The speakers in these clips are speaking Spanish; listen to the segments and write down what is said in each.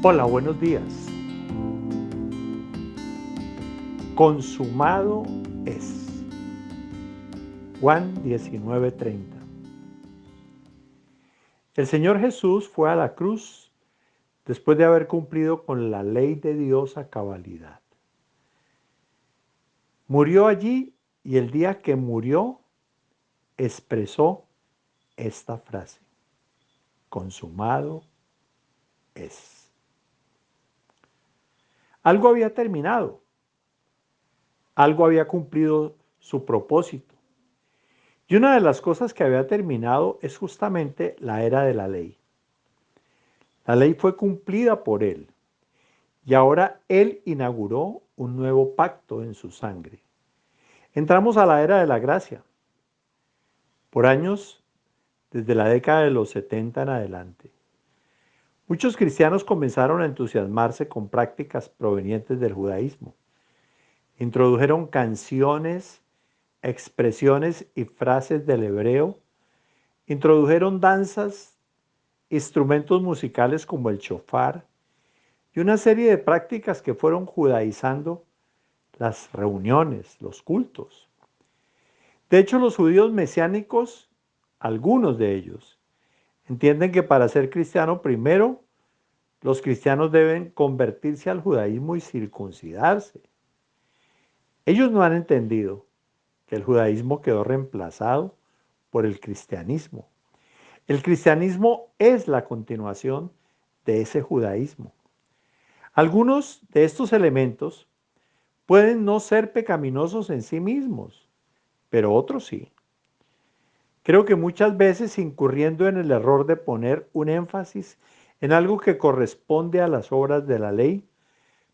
Hola, buenos días. Consumado es. Juan 19:30. El Señor Jesús fue a la cruz después de haber cumplido con la ley de Dios a cabalidad. Murió allí y el día que murió expresó esta frase: consumado es. Algo había terminado, algo había cumplido su propósito. Y una de las cosas que había terminado es justamente la era de la ley. La ley fue cumplida por él y ahora él inauguró un nuevo pacto en su sangre. Entramos a la era de la gracia. Por años, desde la década de los 70 en adelante, muchos cristianos comenzaron a entusiasmarse con prácticas provenientes del judaísmo. Introdujeron canciones, expresiones y frases del hebreo. Introdujeron danzas, instrumentos musicales como el shofar y una serie de prácticas que fueron judaizando las reuniones, los cultos. De hecho, los judíos mesiánicos, algunos de ellos, entienden que para ser cristiano, primero los cristianos deben convertirse al judaísmo y circuncidarse. Ellos no han entendido que el judaísmo quedó reemplazado por el cristianismo. El cristianismo es la continuación de ese judaísmo. Algunos de estos elementos pueden no ser pecaminosos en sí mismos, pero otros sí. Creo que muchas veces incurriendo en el error de poner un énfasis en algo que corresponde a las obras de la ley,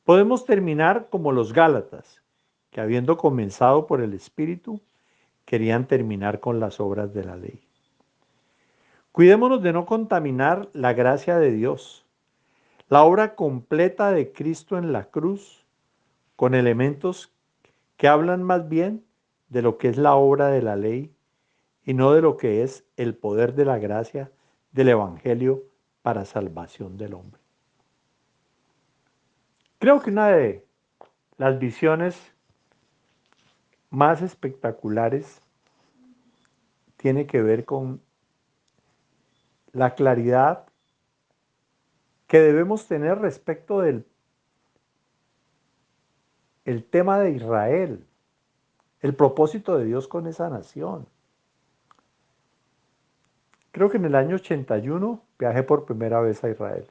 podemos terminar como los Gálatas, que habiendo comenzado por el Espíritu, querían terminar con las obras de la ley. Cuidémonos de no contaminar la gracia de Dios, la obra completa de Cristo en la cruz, con elementos que hablan más bien de lo que es la obra de la ley y no de lo que es el poder de la gracia del Evangelio para salvación del hombre. Creo que una de las visiones más espectaculares tiene que ver con la claridad que debemos tener respecto del el tema de Israel, el propósito de Dios con esa nación. Creo que en el año 81 viajé por primera vez a Israel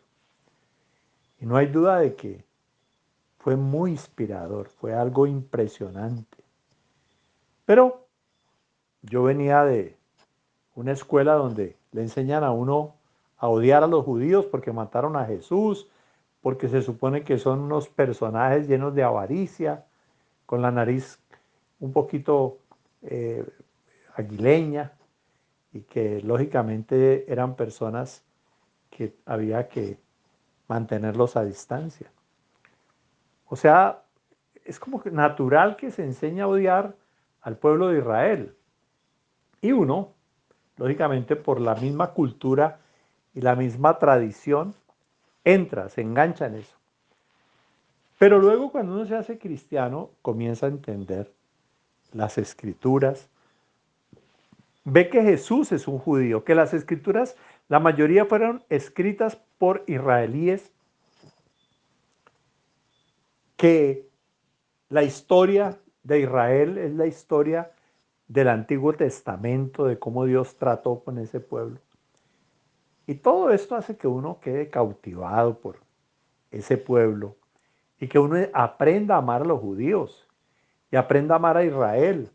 y no hay duda de que fue muy inspirador, fue algo impresionante. Pero yo venía de una escuela donde le enseñan a uno a odiar a los judíos porque mataron a Jesús, porque se supone que son unos personajes llenos de avaricia, con la nariz un poquito eh, aguileña y que lógicamente eran personas que había que mantenerlos a distancia. O sea, es como que natural que se enseña a odiar al pueblo de Israel. Y uno, lógicamente por la misma cultura y la misma tradición, entra, se engancha en eso. Pero luego cuando uno se hace cristiano, comienza a entender las escrituras, ve que Jesús es un judío, que las escrituras, la mayoría fueron escritas por israelíes, que la historia de Israel es la historia del Antiguo Testamento, de cómo Dios trató con ese pueblo. Y todo esto hace que uno quede cautivado por ese pueblo y que uno aprenda a amar a los judíos y aprenda a amar a Israel.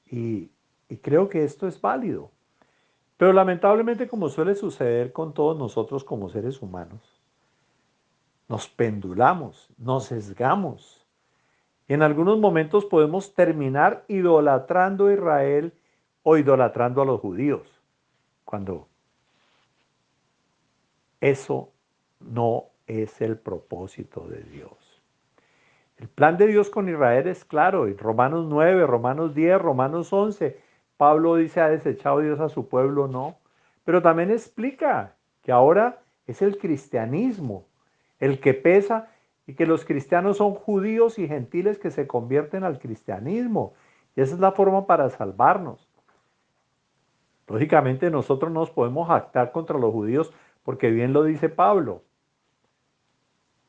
Y, y creo que esto es válido. Pero lamentablemente, como suele suceder con todos nosotros como seres humanos, nos pendulamos, nos sesgamos. Y en algunos momentos podemos terminar idolatrando a Israel o idolatrando a los judíos, cuando eso no es el propósito de Dios. El plan de Dios con Israel es claro, en Romanos 9, Romanos 10, Romanos 11, Pablo dice, ¿ha desechado Dios a su pueblo? No. Pero también explica que ahora es el cristianismo el que pesa, y que los cristianos son judíos y gentiles que se convierten al cristianismo. Y esa es la forma para salvarnos. Lógicamente nosotros no nos podemos jactar contra los judíos porque bien lo dice Pablo.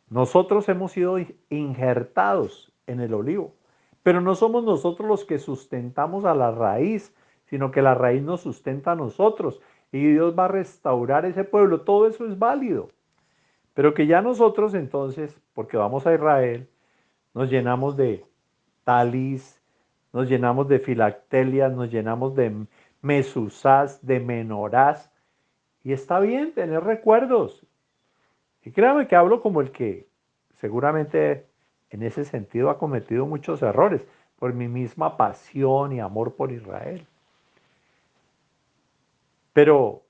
Nosotros hemos sido injertados en el olivo, pero no somos nosotros los que sustentamos a la raíz, sino que la raíz nos sustenta a nosotros y Dios va a restaurar ese pueblo. Todo eso es válido, pero que ya nosotros entonces, porque vamos a Israel, nos llenamos de talis, nos llenamos de filactelias, nos llenamos de mesusás, de menorás, y está bien tener recuerdos. Y créame que hablo como el que seguramente en ese sentido ha cometido muchos errores por mi misma pasión y amor por Israel. Pero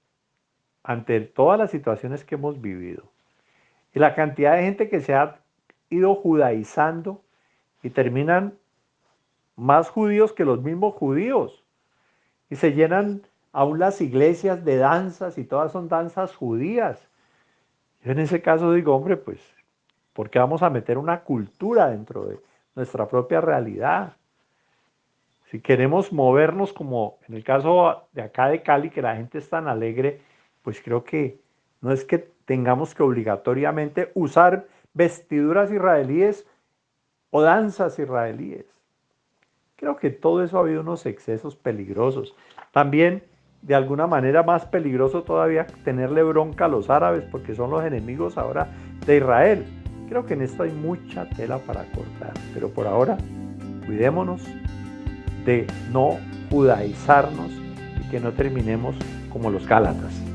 ante todas las situaciones que hemos vivido y la cantidad de gente que se ha ido judaizando y terminan más judíos que los mismos judíos y se llenan aún las iglesias de danzas y todas son danzas judías. Yo en ese caso digo, hombre, pues, ¿por qué vamos a meter una cultura dentro de nuestra propia realidad? Si queremos movernos como en el caso de acá de Cali, que la gente es tan alegre, pues creo que no es que tengamos que obligatoriamente usar vestiduras israelíes o danzas israelíes. Creo que todo eso ha habido unos excesos peligrosos. También, de alguna manera, más peligroso todavía tenerle bronca a los árabes porque son los enemigos ahora de Israel. Creo que en esto hay mucha tela para cortar, pero por ahora cuidémonos de no judaizarnos y que no terminemos como los Gálatas.